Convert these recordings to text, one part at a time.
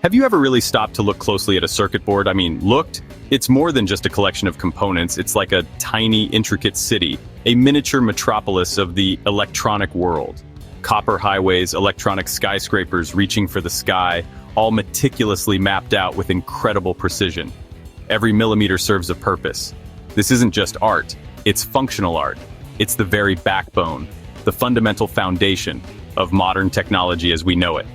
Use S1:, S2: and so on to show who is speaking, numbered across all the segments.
S1: Have you ever really stopped to look closely at a circuit board? I mean, looked? It's more than just a collection of components. It's like a tiny, intricate city, a miniature metropolis of the electronic world. Copper highways, electronic skyscrapers reaching for the sky, all meticulously mapped out with incredible precision. Every millimeter serves a purpose. This isn't just art, it's functional art. It's the very backbone, the fundamental foundation of modern technology as we know it.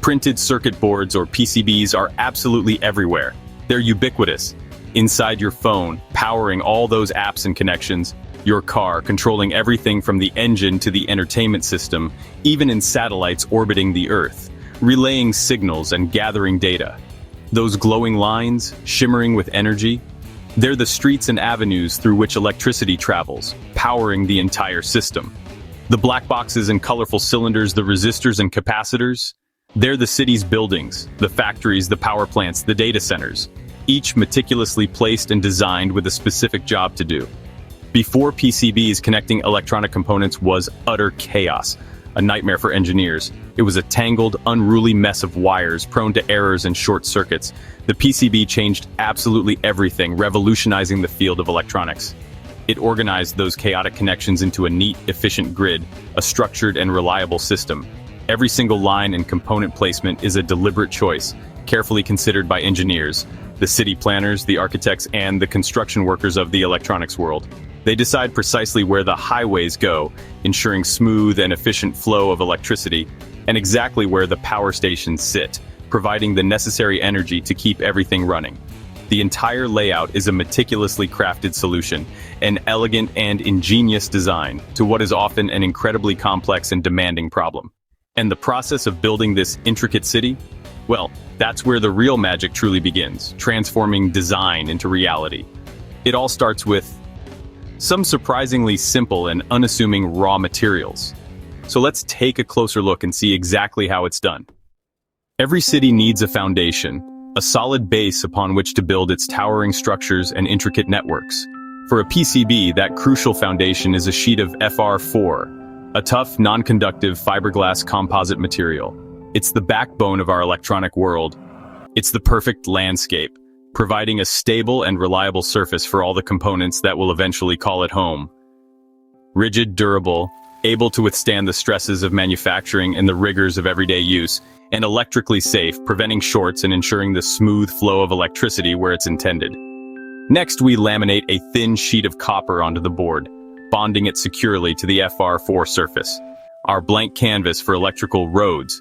S1: Printed circuit boards or PCBs are absolutely everywhere. They're ubiquitous. Inside your phone, powering all those apps and connections, your car, controlling everything from the engine to the entertainment system, even in satellites orbiting the Earth, relaying signals and gathering data. Those glowing lines, shimmering with energy, they're the streets and avenues through which electricity travels, powering the entire system. The black boxes and colorful cylinders, the resistors and capacitors, they're the city's buildings, the factories, the power plants, the data centers, each meticulously placed and designed with a specific job to do. Before PCBs, connecting electronic components was utter chaos, a nightmare for engineers. It was a tangled, unruly mess of wires prone to errors and short circuits. The PCB changed absolutely everything, revolutionizing the field of electronics. It organized those chaotic connections into a neat, efficient grid, a structured and reliable system. Every single line and component placement is a deliberate choice, carefully considered by engineers, the city planners, the architects, and the construction workers of the electronics world. They decide precisely where the highways go, ensuring smooth and efficient flow of electricity, and exactly where the power stations sit, providing the necessary energy to keep everything running. The entire layout is a meticulously crafted solution, an elegant and ingenious design to what is often an incredibly complex and demanding problem. And the process of building this intricate city? Well, that's where the real magic truly begins, transforming design into reality. It all starts with some surprisingly simple and unassuming raw materials. So let's take a closer look and see exactly how it's done. Every city needs a foundation, a solid base upon which to build its towering structures and intricate networks. For a PCB, that crucial foundation is a sheet of FR4, a tough, non-conductive fiberglass composite material. It's the backbone of our electronic world. It's the perfect landscape, providing a stable and reliable surface for all the components that will eventually call it home. Rigid, durable, able to withstand the stresses of manufacturing and the rigors of everyday use, and electrically safe, preventing shorts and ensuring the smooth flow of electricity where it's intended. Next, we laminate a thin sheet of copper onto the board, bonding it securely to the FR4 surface, our blank canvas for electrical roads.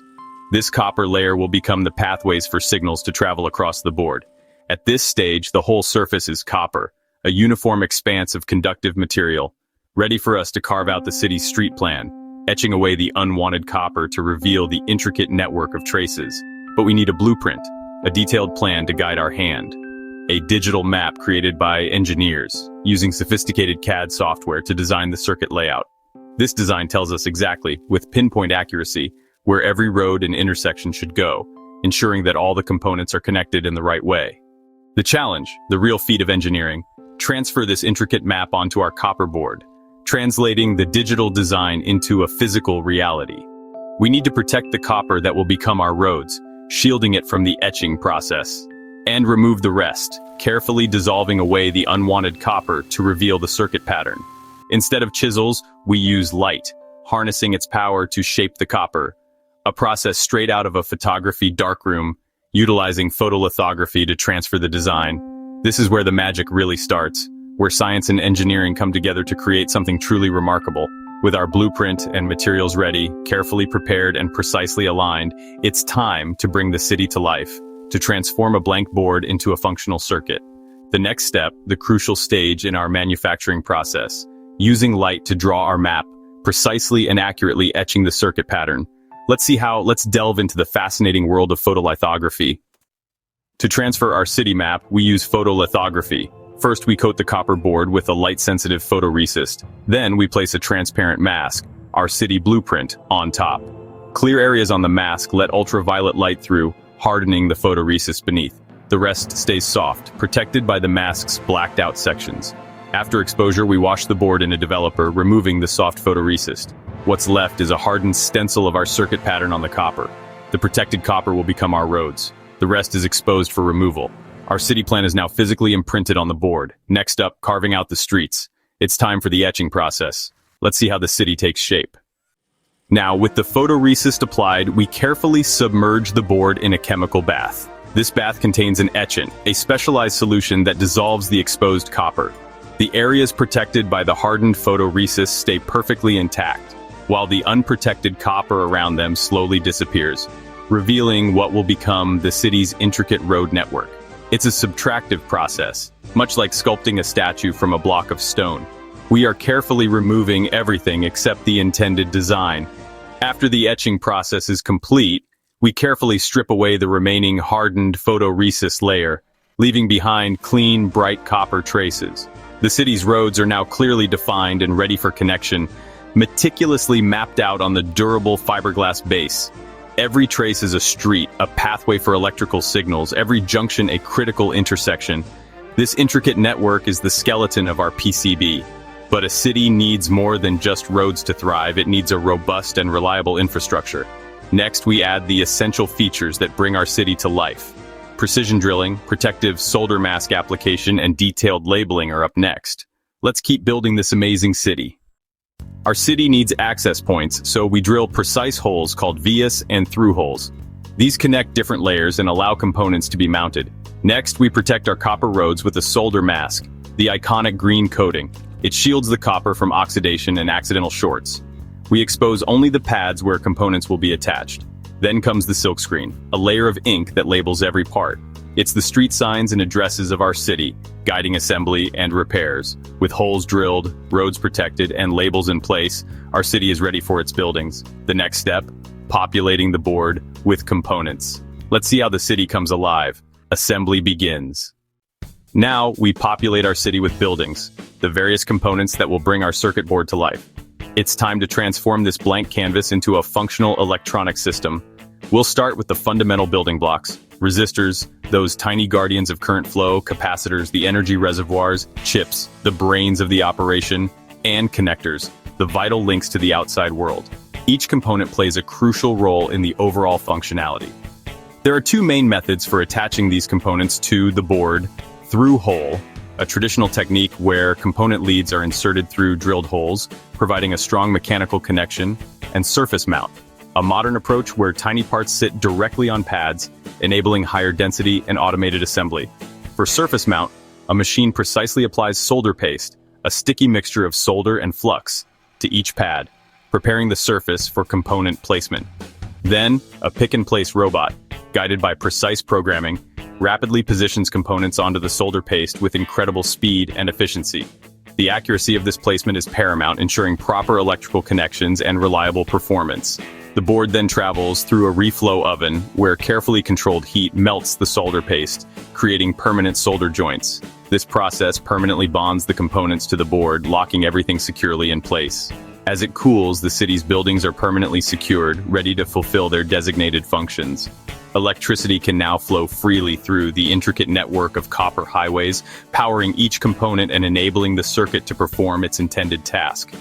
S1: This copper layer will become the pathways for signals to travel across the board. At this stage, the whole surface is copper, a uniform expanse of conductive material, ready for us to carve out the city's street plan, etching away the unwanted copper to reveal the intricate network of traces. But we need a blueprint, a detailed plan to guide our hand. A digital map created by engineers, using sophisticated CAD software to design the circuit layout. This design tells us exactly, with pinpoint accuracy, where every road and intersection should go, ensuring that all the components are connected in the right way. The challenge, the real feat of engineering, transfer this intricate map onto our copper board, translating the digital design into a physical reality. We need to protect the copper that will become our roads, shielding it from the etching process, and remove the rest, carefully dissolving away the unwanted copper to reveal the circuit pattern. Instead of chisels, we use light, harnessing its power to shape the copper, a process straight out of a photography darkroom, utilizing photolithography to transfer the design. This is where the magic really starts, where science and engineering come together to create something truly remarkable. With our blueprint and materials ready, carefully prepared and precisely aligned, it's time to bring the city to life, to transform a blank board into a functional circuit. The next step, the crucial stage in our manufacturing process, using light to draw our map, precisely and accurately etching the circuit pattern. Let's delve into the fascinating world of photolithography. To transfer our city map, we use photolithography. First, we coat the copper board with a light-sensitive photoresist. Then, we place a transparent mask, our city blueprint, on top. Clear areas on the mask let ultraviolet light through, hardening the photoresist beneath. The rest stays soft, protected by the mask's blacked-out sections. After exposure, we wash the board in a developer, removing the soft photoresist. What's left is a hardened stencil of our circuit pattern on the copper. The protected copper will become our roads. The rest is exposed for removal. Our city plan is now physically imprinted on the board. Next up, carving out the streets. It's time for the etching process. Let's see how the city takes shape. Now, with the photoresist applied, we carefully submerge the board in a chemical bath. This bath contains an etchant, a specialized solution that dissolves the exposed copper. The areas protected by the hardened photoresist stay perfectly intact, while the unprotected copper around them slowly disappears, revealing what will become the city's intricate road network. It's a subtractive process, much like sculpting a statue from a block of stone. We are carefully removing everything except the intended design. After the etching process is complete, we carefully strip away the remaining hardened photoresist layer, leaving behind clean, bright copper traces. The city's roads are now clearly defined and ready for connection, meticulously mapped out on the durable fiberglass base. Every trace is a street, a pathway for electrical signals, every junction a critical intersection. This intricate network is the skeleton of our PCB. But a city needs more than just roads to thrive, it needs a robust and reliable infrastructure. Next, we add the essential features that bring our city to life. Precision drilling, protective solder mask application, and detailed labeling are up next. Let's keep building this amazing city. Our city needs access points, so we drill precise holes called vias and through holes. These connect different layers and allow components to be mounted. Next, we protect our copper roads with a solder mask, the iconic green coating. It shields the copper from oxidation and accidental shorts. We expose only the pads where components will be attached. Then comes the silkscreen, a layer of ink that labels every part. It's the street signs and addresses of our city, guiding assembly and repairs. With holes drilled, roads protected, and labels in place, our city is ready for its buildings. The next step, populating the board with components. Let's see how the city comes alive. Assembly begins. Now, we populate our city with buildings, the various components that will bring our circuit board to life. It's time to transform this blank canvas into a functional electronic system. We'll start with the fundamental building blocks, resistors, those tiny guardians of current flow, capacitors, the energy reservoirs, chips, the brains of the operation, and connectors, the vital links to the outside world. Each component plays a crucial role in the overall functionality. There are two main methods for attaching these components to the board: through hole, a traditional technique where component leads are inserted through drilled holes, providing a strong mechanical connection, and surface mount, a modern approach where tiny parts sit directly on pads, enabling higher density and automated assembly. For surface mount, a machine precisely applies solder paste, a sticky mixture of solder and flux, to each pad, preparing the surface for component placement. Then, a pick-and-place robot, guided by precise programming, rapidly positions components onto the solder paste with incredible speed and efficiency. The accuracy of this placement is paramount, ensuring proper electrical connections and reliable performance. The board then travels through a reflow oven, where carefully controlled heat melts the solder paste, creating permanent solder joints. This process permanently bonds the components to the board, locking everything securely in place. As it cools, the city's buildings are permanently secured, ready to fulfill their designated functions. Electricity can now flow freely through the intricate network of copper highways, powering each component and enabling the circuit to perform its intended task.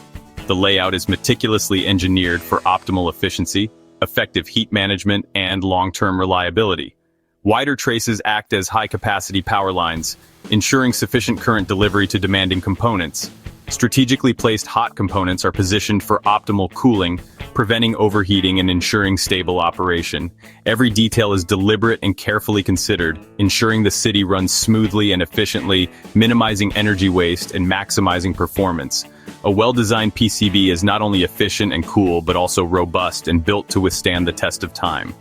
S1: The layout is meticulously engineered for optimal efficiency, effective heat management, and long-term reliability. Wider traces act as high-capacity power lines, ensuring sufficient current delivery to demanding components. Strategically placed hot components are positioned for optimal cooling, preventing overheating and ensuring stable operation. Every detail is deliberate and carefully considered, ensuring the city runs smoothly and efficiently, minimizing energy waste and maximizing performance. A well-designed PCB is not only efficient and cool, but also robust and built to withstand the test of time.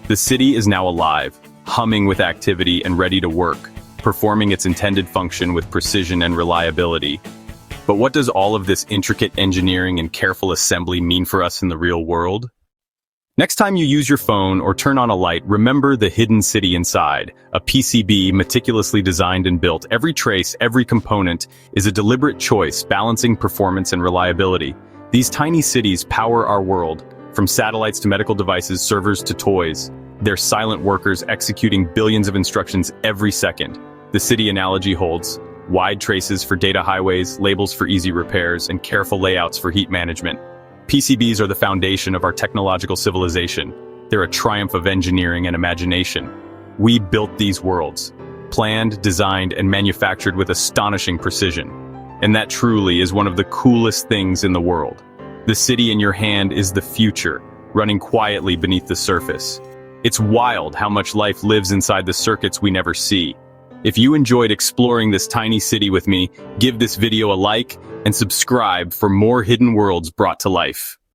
S1: The city is now alive, humming with activity and ready to work, performing its intended function with precision and reliability. But what does all of this intricate engineering and careful assembly mean for us in the real world? Next time you use your phone or turn on a light, remember the hidden city inside. A PCB meticulously designed and built. Every trace, every component is a deliberate choice, balancing performance and reliability. These tiny cities power our world, from satellites to medical devices, servers to toys. They're silent workers executing billions of instructions every second. The city analogy holds: wide traces for data highways, labels for easy repairs, and careful layouts for heat management. PCBs are the foundation of our technological civilization. They're a triumph of engineering and imagination. We built these worlds, planned, designed, and manufactured with astonishing precision. And that truly is one of the coolest things in the world. The city in your hand is the future, running quietly beneath the surface. It's wild how much life lives inside the circuits we never see. If you enjoyed exploring this tiny city with me, give this video a like and subscribe for more hidden worlds brought to life.